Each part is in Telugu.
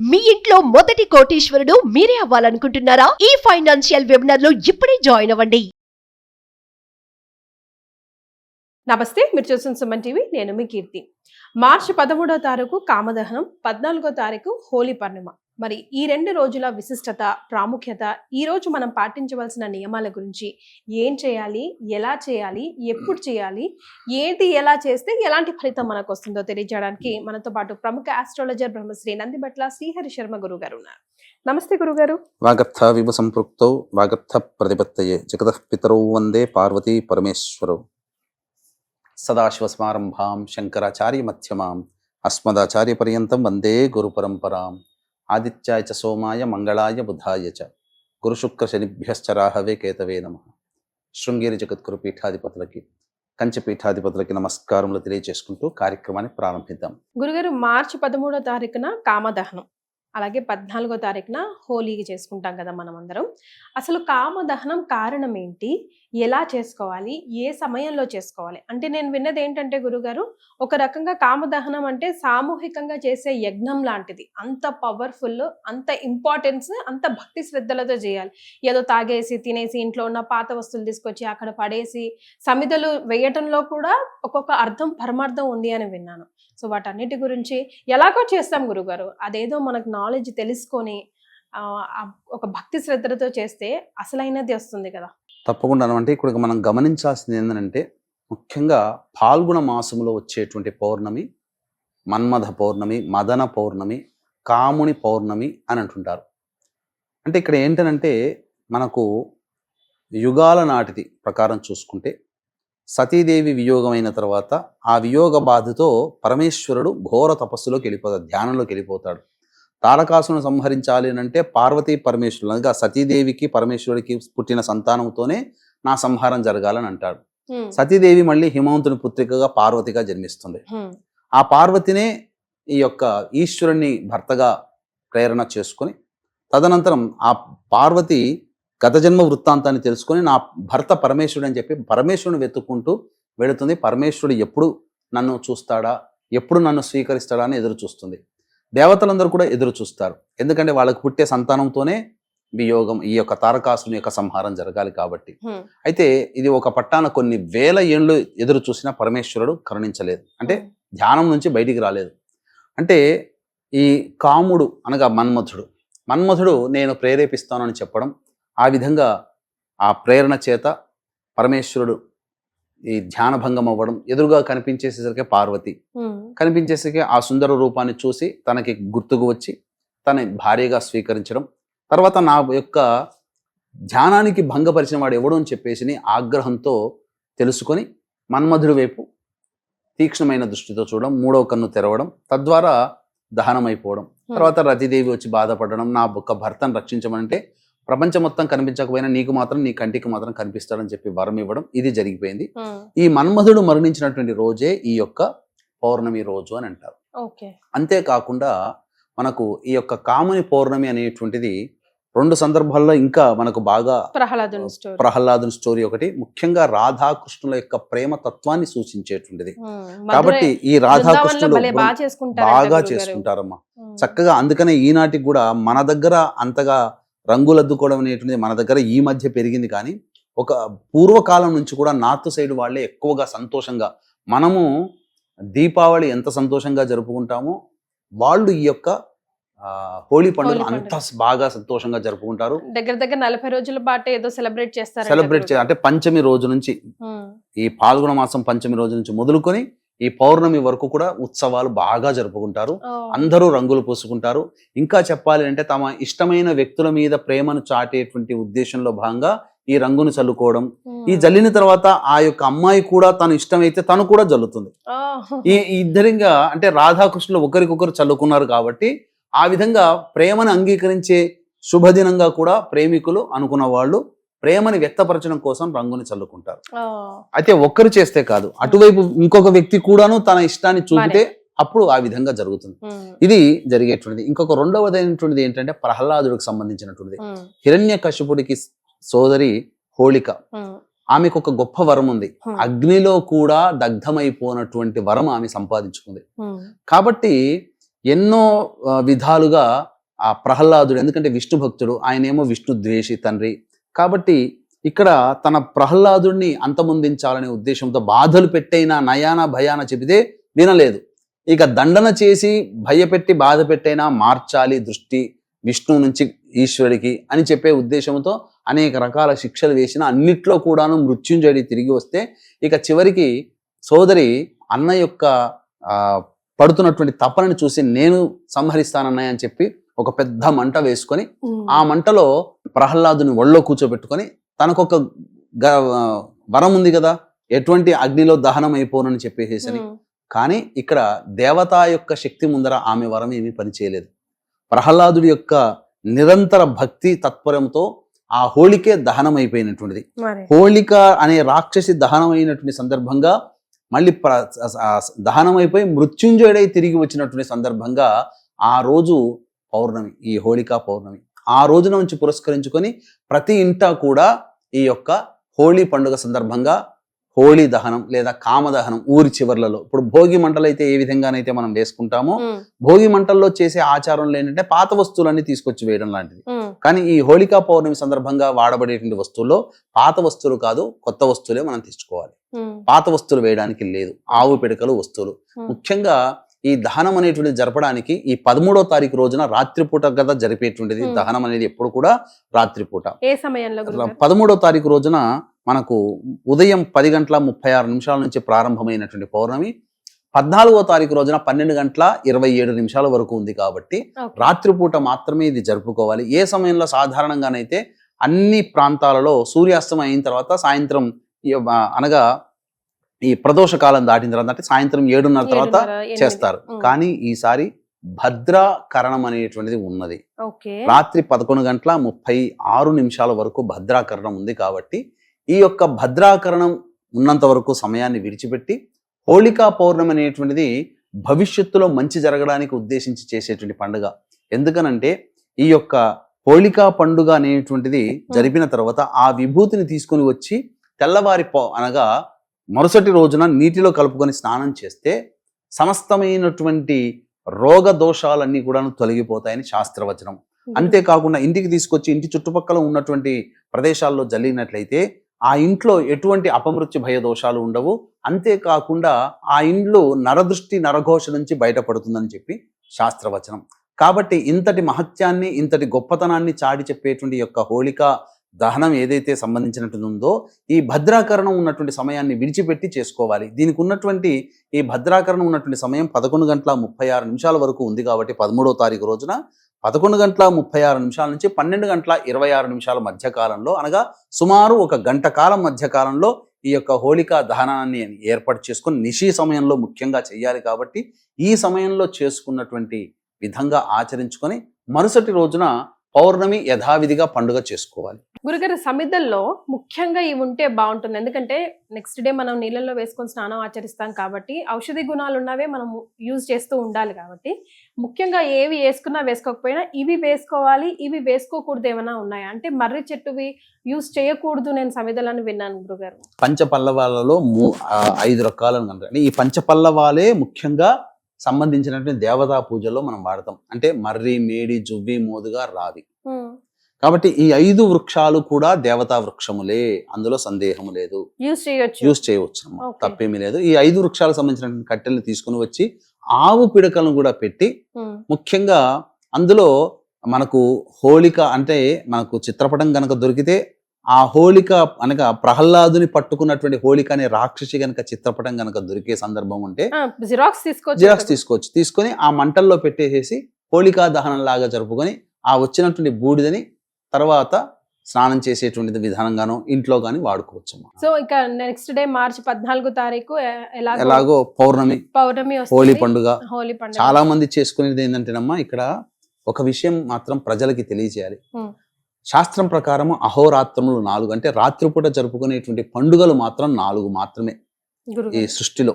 మీ ఇంట్లో మొదటి కోటీశ్వరుడు మీరే అవ్వాలనుకుంటున్నారా? ఈ ఫైనాన్షియల్ వెబినార్ లో ఇప్పుడే జాయిన్ అవ్వండి. నమస్తే, మీరు చూస్తున్న సుమన్ టీవీ. నేను మీ కీర్తి. మార్చి 13వ తారీఖు కామదహనం, 14వ తారీఖు హోలీ పౌర్ణిమ. మరి ఈ 2 రోజుల విశిష్టత, ప్రాముఖ్యత, ఈ రోజు మనం పాటించవలసిన నియమాల గురించి, ఏం చేయాలి, ఎలా చేయాలి, ఎప్పుడు చేయాలి, ఏంటి ఎలా చేస్తే ఎలాంటి ఫలితం మనకు వస్తుందో తెలియజేయడానికి మనతో పాటు ప్రముఖ ఆస్ట్రాలజర్ బ్రహ్మశ్రీ నందిబట్ల శ్రీహరి శర్మ గురుగారు ఉన్నారు. నమస్తే గురుగారు. వాగర్థ విభ సంపృక్తౌ వాగర్థ ప్రతిపత్తయే జగతః పితరౌ వందే పార్వతీ పరమేశ్వరౌ. సదాశివసమారంభాం శంకరాచార్య మధ్యమాం అస్మదాచార్య పర్యంతం వందే గురు పరంపరాం. ఆదిత్యాయ చ సోమాయ మంగళాయ బుధాయ చ గురుశుక్ర శనిభ్యశ్చ రాహవే కేతవే నమః. శృంగేరి జగద్గురు పీఠాధిపతులకి, కంచి పీఠాధిపతులకి నమస్కారములు తెలియజేసుకుంటూ కార్యక్రమాన్ని ప్రారంభిద్దాం. గురుగారు, మార్చి 13వ తారీఖున కామదహనం, అలాగే 14వ తారీఖున హోలీకి చేసుకుంటాం కదా మనం అందరం. అసలు కామదహనం కారణం ఏంటి, ఎలా చేసుకోవాలి, ఏ సమయంలో చేసుకోవాలి? అంటే నేను విన్నది ఏంటంటే గురుగారు, ఒక రకంగా కామదహనం అంటే సామూహికంగా చేసే యజ్ఞం లాంటిది. అంత పవర్ఫుల్, అంత ఇంపార్టెన్స్, అంత భక్తి శ్రద్ధలతో చేయాలి. ఏదో తాగేసి తినేసి ఇంట్లో ఉన్న పాత వస్తువులు తీసుకొచ్చి అక్కడ పడేసి సమిధలు వేయటంలో కూడా ఒక్కొక్క అర్థం పరమార్థం ఉంది అని విన్నాను. సో వాటన్నిటి గురించి ఎలాగో చేస్తాం గురుగారు, అదేదో మనకు నాలెడ్జ్ తెలుసుకొని ఒక భక్తి శ్రద్ధలతో చేస్తే అసలైనది వస్తుంది కదా. తప్పకుండా. అంటే ఇక్కడ మనం గమనించాల్సింది ఏంటంటే, ముఖ్యంగా పాల్గొన మాసంలో వచ్చేటువంటి పౌర్ణమి మన్మథ పౌర్ణమి, మదన పౌర్ణమి, కాముని పౌర్ణమి అని అంటుంటారు. అంటే ఇక్కడ ఏంటనంటే, మనకు యుగాల నాటిది ప్రకారం చూసుకుంటే సతీదేవి వియోగమైన తర్వాత ఆ వియోగ బాధతో పరమేశ్వరుడు ఘోర తపస్సులోకి వెళ్ళిపోతాడు, ధ్యానంలోకి వెళ్ళిపోతాడు. తారకాసును సంహరించాలి అంటే పార్వతీ పరమేశ్వరుడు, అనగా సతీదేవికి పరమేశ్వరుడికి పుట్టిన సంతానంతోనే నా సంహారం జరగాలని అంటాడు. సతీదేవి మళ్ళీ హిమవంతుని పుత్రికగా పార్వతిగా జన్మిస్తుంది. ఆ పార్వతినే ఈ యొక్క ఈశ్వరుణ్ణి భర్తగా ప్రేరణ చేసుకొని, తదనంతరం ఆ పార్వతి గత జన్మ వృత్తాంతాన్ని తెలుసుకొని నా భర్త పరమేశ్వరుడు అని చెప్పి పరమేశ్వరుని వెతుక్కుంటూ వెళుతుంది. పరమేశ్వరుడు ఎప్పుడు నన్ను చూస్తాడా, ఎప్పుడు నన్ను స్వీకరిస్తాడా అని ఎదురు చూస్తుంది. దేవతలందరూ కూడా ఎదురు చూస్తారు, ఎందుకంటే వాళ్ళకు పుట్టే సంతానంతోనే వియోగం, ఈ యొక్క తారకాసుని యొక్క సంహారం జరగాలి కాబట్టి. అయితే ఇది ఒక పట్టాన కొన్ని వేల ఏళ్ళు ఎదురు చూసినా పరమేశ్వరుడు కరుణించలేదు, అంటే ధ్యానం నుంచి బయటికి రాలేదు. అంటే ఈ కాముడు అనగా మన్మథుడు నేను ప్రేరేపిస్తానని చెప్పడం, ఆ విధంగా ఆ ప్రేరణ చేత పరమేశ్వరుడు ఈ ధ్యానభంగం అవ్వడం, ఎదురుగా కనిపించేసేసరికి పార్వతి కనిపించేసరికి ఆ సుందర రూపాన్ని చూసి తనకి గుర్తుకు వచ్చి తన భార్యగా స్వీకరించడం, తర్వాత నా యొక్క ధ్యానానికి భంగపరిచిన వాడు ఎవడు అని చెప్పేసి ఆగ్రహంతో తెలుసుకొని మన్మధుడి వైపు తీక్ష్ణమైన దృష్టితో చూడడం, 3వ కన్ను తెరవడం, తద్వారా దహనమైపోవడం. తర్వాత రతిదేవి వచ్చి బాధపడడం, నా ఒక్క భర్తను రక్షించమంటే ప్రపంచం మొత్తం కనిపించకపోయినా నీకు మాత్రం, నీ కంటికి మాత్రం కనిపిస్తాడని చెప్పి వరం ఇవ్వడం, ఇది జరిగిపోయింది. ఈ మన్మధుడు మరణించినటువంటి రోజే ఈ యొక్క పౌర్ణమి రోజు అని అంటారు. అంతేకాకుండా మనకు ఈ యొక్క కాముని పౌర్ణమి అనేటువంటిది 2 సందర్భాల్లో ఇంకా మనకు బాగా ప్రహ్లాదుని స్టోరీ ఒకటి, ముఖ్యంగా రాధాకృష్ణుల యొక్క ప్రేమ తత్వాన్ని సూచించేటువంటిది. కాబట్టి ఈ రాధాకృష్ణులు బాగా చేసుకుంటారమ్మా చక్కగా. అందుకనే ఈనాటికి కూడా మన దగ్గర అంతగా రంగులద్దుకోవడం అనేటువంటిది మన దగ్గర ఈ మధ్య పెరిగింది, కానీ ఒక పూర్వకాలం నుంచి కూడా నార్త్ సైడ్ వాళ్ళే ఎక్కువగా సంతోషంగా, మనము దీపావళి ఎంత సంతోషంగా జరుపుకుంటామో వాళ్ళు ఈ యొక్క హోలీ పండుగ అంత బాగా సంతోషంగా జరుపుకుంటారు. దగ్గర 40 రోజుల పాటు ఏదో సెలబ్రేట్ చేస్తారు. అంటే పంచమి రోజు నుంచి, ఈ పాల్గొన మాసం పంచమి రోజు నుంచి మొదలుకొని ఈ పౌర్ణమి వరకు కూడా ఉత్సవాలు బాగా జరుపుకుంటారు. అందరూ రంగులు పూసుకుంటారు. ఇంకా చెప్పాలి అంటే తమ ఇష్టమైన వ్యక్తుల మీద ప్రేమను చాటేటువంటి ఉద్దేశంలో భాగంగా ఈ రంగును చల్లుకోవడం. ఈ జల్లిన తర్వాత ఆ యొక్క అమ్మాయి కూడా తను ఇష్టమైతే తను కూడా జల్లుతుంది. ఈ ఇద్దరిగా అంటే రాధాకృష్ణులు ఒకరికొకరు చల్లుకున్నారు కాబట్టి ఆ విధంగా ప్రేమను అంగీకరించే శుభదినంగా కూడా ప్రేమికులు అనుకున్న వాళ్ళు ప్రేమని వ్యక్తపరచడం కోసం రంగుని చల్లుకుంటారు. అయితే ఒక్కరు చేస్తే కాదు, అటువైపు ఇంకొక వ్యక్తి కూడాను తన ఇష్టాన్ని చూపితే అప్పుడు ఆ విధంగా జరుగుతుంది. ఇది జరిగేటువంటిది. ఇంకొక రెండవదైనటువంటిది ఏంటంటే ప్రహ్లాదుడికి సంబంధించినటువంటిది. హిరణ్యకశిపుడికి సోదరి హోళిక, ఆమెకు ఒక గొప్ప వరం ఉంది. అగ్నిలో కూడా దగ్ధమైపోయినటువంటి వరం ఆమె సంపాదించుకుంది. కాబట్టి ఎన్నో విధాలుగా ఆ ప్రహ్లాదుడు, ఎందుకంటే విష్ణు భక్తుడు, ఆయనేమో విష్ణు ద్వేషి తండ్రి కాబట్టి ఇక్కడ తన ప్రహ్లాదుడిని అంతమొందించాలనే ఉద్దేశంతో బాధలు పెట్టైనా నయాన భయాన చెబితే వినలేదు. ఇక దండన చేసి భయపెట్టి బాధ పెట్టైనా మార్చాలి దృష్టి విష్ణువు నుంచి ఈశ్వరుడికి అని చెప్పే ఉద్దేశంతో అనేక రకాల శిక్షలు వేసిన అన్నిట్లో కూడాను మృత్యుంజయుడి తిరిగి వస్తే ఇక చివరికి సోదరి అన్న యొక్క పడుతున్నటువంటి తపనని చూసి నేను సంహరిస్తానన్నయ్య అని చెప్పి ఒక పెద్ద మంట వేసుకొని ఆ మంటలో ప్రహ్లాదుని ఒళ్ళో కూర్చోబెట్టుకొని తనకొక వరం ఉంది కదా, ఎటువంటి అగ్నిలో దహనం అయిపోనని చెప్పేసేసని. కానీ ఇక్కడ దేవత యొక్క శక్తి ముందర ఆమె వరం ఏమీ పనిచేయలేదు. ప్రహ్లాదుడి యొక్క నిరంతర భక్తి తత్పరంతో ఆ హోళికే దహనం అయిపోయినటువంటిది. హోళిక అనే రాక్షసి దహనం అయినటువంటి సందర్భంగా మళ్ళీ దహనం అయిపోయి మృత్యుంజయుడై తిరిగి వచ్చినటువంటి సందర్భంగా ఆ రోజు పౌర్ణమి, ఈ హోళికా పౌర్ణమి. ఆ రోజున నుంచి పురస్కరించుకొని ప్రతి ఇంటా కూడా ఈ యొక్క హోళీ పండుగ సందర్భంగా హోళీ దహనం లేదా కామదహనం ఊరి చివర్లలో, ఇప్పుడు భోగి మంటలు అయితే ఏ విధంగానైతే మనం వేసుకుంటామో భోగి మంటల్లో చేసే ఆచారంలో ఏంటంటే పాత వస్తువులన్నీ తీసుకొచ్చి వేయడం లాంటిది. కానీ ఈ హోళికా పౌర్ణమి సందర్భంగా వాడబడేటువంటి వస్తువుల్లో పాత వస్తువులు కాదు, కొత్త వస్తువులే మనం తెచ్చుకోవాలి. పాత వస్తువులు వేయడానికి లేదు. ఆవు పిడకలు వస్తువులు. ముఖ్యంగా ఈ దహనం అనేటువంటిది జరపడానికి ఈ 13వ తారీఖు రోజున రాత్రిపూట కదా జరిపేటువంటిది. దహనం అనేది ఎప్పుడు కూడా రాత్రిపూట. ఏ సమయంలో? 13వ తారీఖు రోజున మనకు ఉదయం 10:36 నుంచి ప్రారంభమైనటువంటి పౌర్ణమి 14వ తారీఖు రోజున 12:27 వరకు ఉంది కాబట్టి రాత్రిపూట మాత్రమే ఇది జరుపుకోవాలి. ఏ సమయంలో సాధారణంగానైతే అన్ని ప్రాంతాలలో సూర్యాస్తమయం అయిన తర్వాత సాయంత్రం అనగా ఈ ప్రదోష కాలం దాటిన తర్వాత అంటే సాయంత్రం 7:30 తర్వాత చేస్తారు. కానీ ఈసారి భద్రాకరణం అనేటువంటిది ఉన్నది. రాత్రి 11:36 వరకు భద్రాకరణం ఉంది కాబట్టి ఈ యొక్క భద్రాకరణం ఉన్నంత వరకు సమయాన్ని విడిచిపెట్టి హోళికా పౌర్ణమి అనేటువంటిది భవిష్యత్తులో మంచి జరగడానికి ఉద్దేశించి చేసేటువంటి పండుగ. ఎందుకనంటే ఈ యొక్క హోళికా పండుగ అనేటువంటిది జరిపిన తర్వాత ఆ విభూతిని తీసుకుని వచ్చి తెల్లవారి అనగా మరుసటి రోజున నీటిలో కలుపుకొని స్నానం చేస్తే సమస్తమైనటువంటి రోగ దోషాలన్నీ కూడా తొలగిపోతాయని శాస్త్రవచనం. అంతేకాకుండా ఇంటికి తీసుకొచ్చి ఇంటి చుట్టుపక్కల ఉన్నటువంటి ప్రదేశాల్లో జల్లినట్లయితే ఆ ఇంట్లో ఎటువంటి అపమృత్యు భయ దోషాలు ఉండవు. అంతేకాకుండా ఆ ఇంట్లో నరదృష్టి నరఘోష నుంచి బయటపడుతుందని చెప్పి శాస్త్రవచనం. కాబట్టి ఇంతటి మహత్యాన్ని ఇంతటి గొప్పతనాన్ని చాటి చెప్పేటువంటి యొక్క హోళికా దహనం ఏదైతే సంబంధించినటువంటి ఉందో ఈ భద్రాకరణం ఉన్నటువంటి సమయాన్ని విడిచిపెట్టి చేసుకోవాలి. దీనికి ఉన్నటువంటి ఈ భద్రాకరణం ఉన్నటువంటి సమయం 11:36 వరకు ఉంది కాబట్టి 13వ తారీఖు రోజున 11:36 నుంచి 12:26 మధ్య కాలంలో అనగా సుమారు 1 గంట కాలం మధ్య కాలంలో ఈ యొక్క హోళికా దహనాన్ని ఏర్పాటు చేసుకుని నిశీ సమయంలో ముఖ్యంగా చేయాలి. కాబట్టి ఈ సమయంలో చేసుకున్నటువంటి విధంగా ఆచరించుకొని మరుసటి రోజున పౌర్ణమి యథావిధిగా పండుగ చేసుకోవాలి. గురుగారు, సమిధల్లో ముఖ్యంగా ఇవి ఉంటే బాగుంటుంది. ఎందుకంటే నెక్స్ట్ డే మనం నీళ్ళల్లో వేసుకొని స్నానం ఆచరిస్తాం కాబట్టి ఔషధి గుణాలు ఉన్నవే మనం యూజ్ చేస్తూ ఉండాలి. కాబట్టి ముఖ్యంగా ఏవి వేసుకున్నా వేసుకోకపోయినా ఇవి వేసుకోవాలి, ఇవి వేసుకోకూడదు ఏమైనా ఉన్నాయా? అంటే మర్రి చెట్టువి యూజ్ చేయకూడదు నేను సమిధలను విన్నాను గురుగారు. పంచపల్లవాలలో 5 రకాలను అంటే ఈ పంచపల్లవాలే ముఖ్యంగా సంబంధించినటువంటి దేవతా పూజల్లో మనం వాడతాం. అంటే మర్రి, మేడి, జువ్వి, మోదుగా, రావి. కాబట్టి ఈ 5 వృక్షాలు కూడా దేవతా వృక్షములే, అందులో సందేహము లేదు. యూజ్ చేయవచ్చు, తప్పేమీ లేదు. ఈ 5 వృక్షాలకు సంబంధించినటువంటి కట్టెలను తీసుకుని వచ్చి ఆవు పిడకలను కూడా పెట్టి ముఖ్యంగా అందులో మనకు హోళిక అంటే మనకు చిత్రపటం కనుక దొరికితే ఆ హోళిక అనగా ప్రహ్లాదుని పట్టుకున్నటువంటి హోళిక అనే రాక్షసి గనక చిత్రపటం గనక దొరికే సందర్భం ఉంటే జిరాక్స్ తీసుకోవచ్చు. తీసుకొని ఆ మంటల్లో పెట్టేసేసి హోళికా దహనం లాగా జరుపుకొని ఆ వచ్చినటువంటి బూడిదని తర్వాత స్నానం చేసేటువంటి విధానంగానో ఇంట్లో గానీ వాడుకోవచ్చు. సో ఇక నెక్స్ట్ డే మార్చి 14వ తారీఖు ఎలాగో పౌర్ణమి హోళీ పండుగ చాలా మంది చేసుకునేది ఏంటంటేనమ్మా, ఇక్కడ ఒక విషయం మాత్రం ప్రజలకి తెలియజేయాలి. శాస్త్రం ప్రకారం అహోరాత్రములు 4 అంటే రాత్రిపూట జరుపుకునేటువంటి పండుగలు మాత్రం 4 మాత్రమే ఈ సృష్టిలో.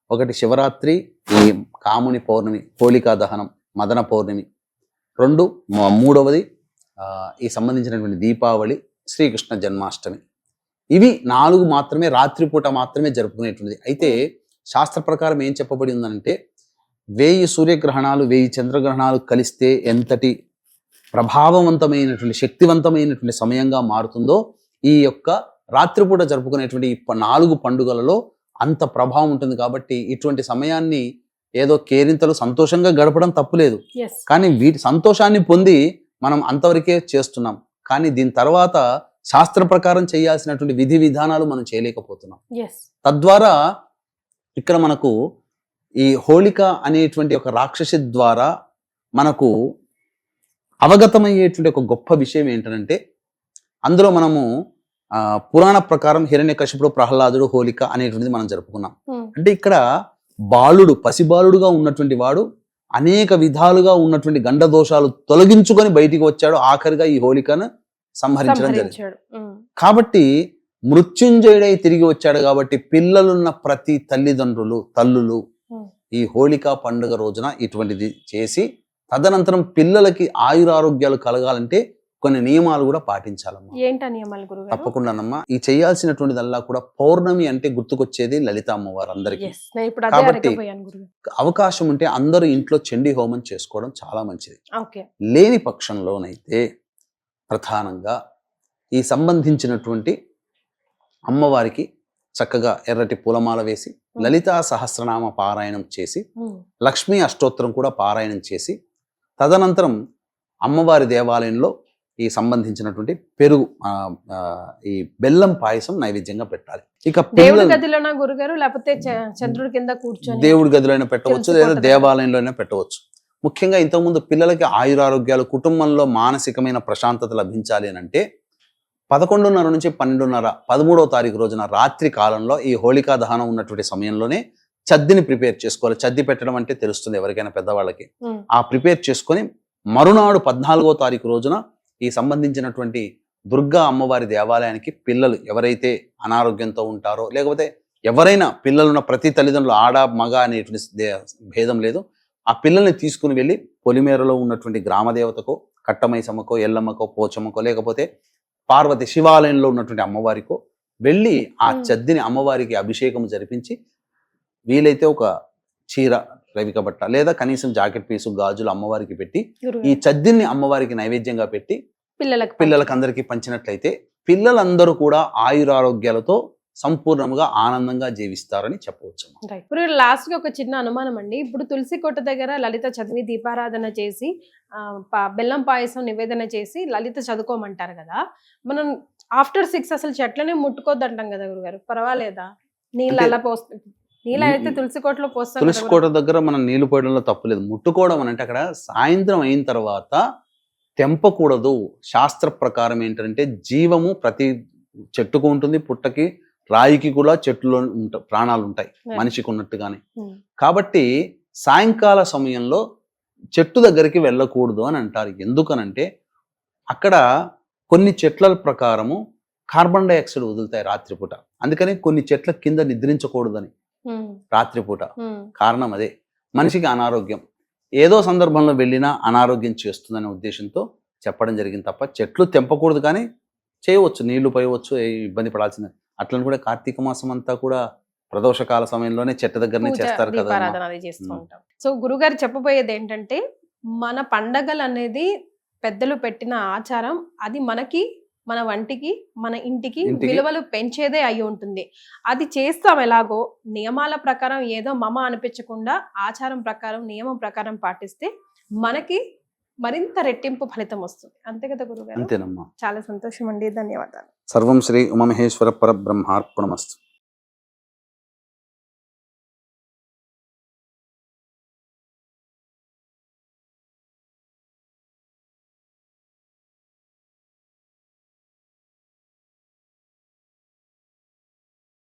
ఒకటి శివరాత్రి, ఈ కాముని పౌర్ణమి, హోళికా దహనం, మదన పౌర్ణమి. 2 మూడవది ఈ సంబంధించినటువంటి దీపావళి, శ్రీకృష్ణ జన్మాష్టమి. ఇవి 4 మాత్రమే రాత్రిపూట మాత్రమే జరుపుకునేటువంటిది. అయితే శాస్త్ర ప్రకారం ఏం చెప్పబడి ఉందంటే 1000 సూర్యగ్రహణాలు 1000 చంద్రగ్రహణాలు కలిస్తే ఎంతటి ప్రభావవంతమైనటువంటి శక్తివంతమైనటువంటి సమయంగా మారుతుందో ఈ యొక్క రాత్రిపూట జరుపుకునేటువంటి ఈ 4 పండుగలలో అంత ప్రభావం ఉంటుంది. కాబట్టి ఇటువంటి సమయాన్ని ఏదో కేరింతలు సంతోషంగా గడపడం తప్పులేదు, ఎస్ కానీ వీటి సంతోషాన్ని పొంది మనం అంతవరకే చేస్తున్నాం. కానీ దీని తర్వాత శాస్త్ర ప్రకారం చేయాల్సినటువంటి విధి విధానాలు మనం చేయలేకపోతున్నాం. ఎస్ తద్వారా ఇక్కడ మనకు ఈ హోళిక అనేటువంటి ఒక రాక్షసి ద్వారా మనకు అవగతమయ్యేటువంటి ఒక గొప్ప విషయం ఏంటంటే, అందులో మనము పురాణ ప్రకారం హిరణ్యకశిపుడు, ప్రహ్లాదుడు, హోళిక అనేటువంటిది మనం జరుపుకున్నాం. అంటే ఇక్కడ బాలుడు, పసిబాలుడుగా ఉన్నటువంటి వాడు అనేక విధాలుగా ఉన్నటువంటి గండ దోషాలు తొలగించుకొని బయటికి వచ్చాడు. ఆఖరిగా ఈ హోళికను సంహరించడం జరిగింది. కాబట్టి మృత్యుంజయుడై తిరిగి వచ్చాడు. కాబట్టి పిల్లలున్న ప్రతి తల్లులు ఈ హోళికా పండుగ రోజున ఇటువంటిది చేసి తదనంతరం పిల్లలకి ఆయురారోగ్యాలు కలగాలంటే కొన్ని నియమాలు కూడా పాటించాలమ్మా. ఏంటా నియమాలు గురుగారు? తప్పకుండానమ్మా. ఈ చేయాల్సినటువంటిదల్లా కూడా పౌర్ణమి అంటే గుర్తుకొచ్చేది లలిత అమ్మవారు అందరికీ. కాబట్టి అవకాశం ఉంటే అందరూ ఇంట్లో చండీ హోమం చేసుకోవడం చాలా మంచిది. లేని పక్షంలోనైతే ప్రధానంగా ఈ సంబంధించినటువంటి అమ్మవారికి చక్కగా ఎర్రటి పూలమాల వేసి లలితా సహస్రనామ పారాయణం చేసి లక్ష్మీ అష్టోత్తరం కూడా పారాయణం చేసి తదనంతరం అమ్మవారి దేవాలయంలో ఈ సంబంధించినటువంటి పెరుగు ఈ బెల్లం పాయసం నైవేద్యంగా పెట్టాలి. ఇక దేవుడి గదిలోనా గురుగారు, లేకపోతే చంద్రుడి కింద కూర్చొని దేవుడి గదిలోనే పెట్టవచ్చు, లేదా దేవాలయంలోనే పెట్టవచ్చు. ముఖ్యంగా ఇంతకుముందు పిల్లలకి ఆయురారోగ్యాలు, కుటుంబంలో మానసికమైన ప్రశాంతత లభించాలి అని అంటే 11:30 నుంచి 12:30 13వ తారీఖు రోజున రాత్రి కాలంలో ఈ హోళికా దహనం ఉన్నటువంటి సమయంలోనే చద్దిని ప్రిపేర్ చేసుకోవాలి. చద్ది పెట్టడం అంటే తెలుస్తుంది ఎవరికైనా పెద్దవాళ్ళకి. ఆ ప్రిపేర్ చేసుకొని మరునాడు 14వ తారీఖు రోజున ఈ సంబంధించినటువంటి దుర్గా అమ్మవారి దేవాలయానికి పిల్లలు ఎవరైతే అనారోగ్యంతో ఉంటారో, లేకపోతే ఎవరైనా పిల్లలున్న ప్రతి తల్లిదండ్రులు ఆడ మగ అనేటువంటి భేదం లేదు, ఆ పిల్లల్ని తీసుకుని వెళ్ళి పొలిమేరలో ఉన్నటువంటి గ్రామదేవతకో, కట్టమైసమ్మకో, ఎల్లమ్మకో, పోచమ్మకో, లేకపోతే పార్వతి శివాలయంలో ఉన్నటువంటి అమ్మవారికో వెళ్ళి ఆ చద్దిని అమ్మవారికి అభిషేకం జరిపించి వీలైతే ఒక చీర, రవిక బట్ట లేదా కనీసం జాకెట్ పీసు, గాజులు అమ్మవారికి పెట్టి ఈ చద్దిని అమ్మవారికి నైవేద్యంగా పెట్టి పిల్లలకు అందరికీ పంచినట్లయితే పిల్లలందరూ కూడా ఆయురారోగ్యాలతో సంపూర్ణంగా ఆనందంగా జీవిస్తారని చెప్పవచ్చు. ఇప్పుడు లాస్ట్ గా ఒక చిన్న అనుమానం అండి. ఇప్పుడు తులసి కోట దగ్గర లలిత చదివి దీపారాధన చేసి బెల్లం పాయసం నివేదన చేసి లలిత చదువుకోమంటారు కదా, మనం ఆఫ్టర్ 6 అసలు చెట్లనే ముట్టుకోద్దు అంటాం కదా గురుగారు, పర్వాలేదా? నీళ్ళు అలా నీళ్ళు అయితే తులసి కోటలో పోస్తాం. తులసి కోట దగ్గర మనం నీళ్లు పోయడంలో తప్పులేదు. ముట్టుకోవడం అని అంటే అక్కడ సాయంత్రం అయిన తర్వాత తెంపకూడదు. శాస్త్ర ప్రకారం ఏంటంటే జీవము ప్రతి చెట్టుకు ఉంటుంది, పుట్టకి రాయికి కూడా చెట్టులో ప్రాణాలు ఉంటాయి మనిషికి ఉన్నట్టుగానే. కాబట్టి సాయంకాల సమయంలో చెట్టు దగ్గరికి వెళ్ళకూడదు అని అంటారు. ఎందుకనంటే అక్కడ కొన్ని చెట్ల ప్రకారము కార్బన్ డైఆక్సైడ్ వదులుతాయి రాత్రిపూట. అందుకని కొన్ని చెట్ల కింద నిద్రించకూడదని రాత్రిపూట. కారణం అదే, మనిషికి అనారోగ్యం ఏదో సందర్భంలో వెళ్ళినా అనారోగ్యం చేస్తుందనే ఉద్దేశంతో చెప్పడం జరిగింది తప్ప చెట్లు తెంపకూడదు. కానీ చేయవచ్చు, నీళ్లు పోయవచ్చు, ఇబ్బంది పడాల్సిందే. అట్లని కూడా కార్తీక మాసం అంతా కూడా ప్రదోషకాల సమయంలోనే చెట్టు దగ్గరనే చేస్తారు కదా. సో గురుగారు చెప్పబోయేది ఏంటంటే, మన పండగలు అనేది పెద్దలు పెట్టిన ఆచారం, అది మనకి, మన వంటికి, మన ఇంటికి విలువలు పెంచేదే అయి ఉంటుంది. అది చేస్తాం ఎలాగో నియమాల ప్రకారం, ఏదో మమ అనిపించకుండా ఆచారం ప్రకారం, నియమం ప్రకారం పాటిస్తే మనకి మరింత రెట్టింపు ఫలితం వస్తుంది. అంతే కదా గురుగారు? అంతేనమ్మా. చాలా సంతోషం అండి, ధన్యవాదాలు. సర్వం శ్రీ ఉమామహేశ్వర పరబ్రహ్మార్పణమస్తు.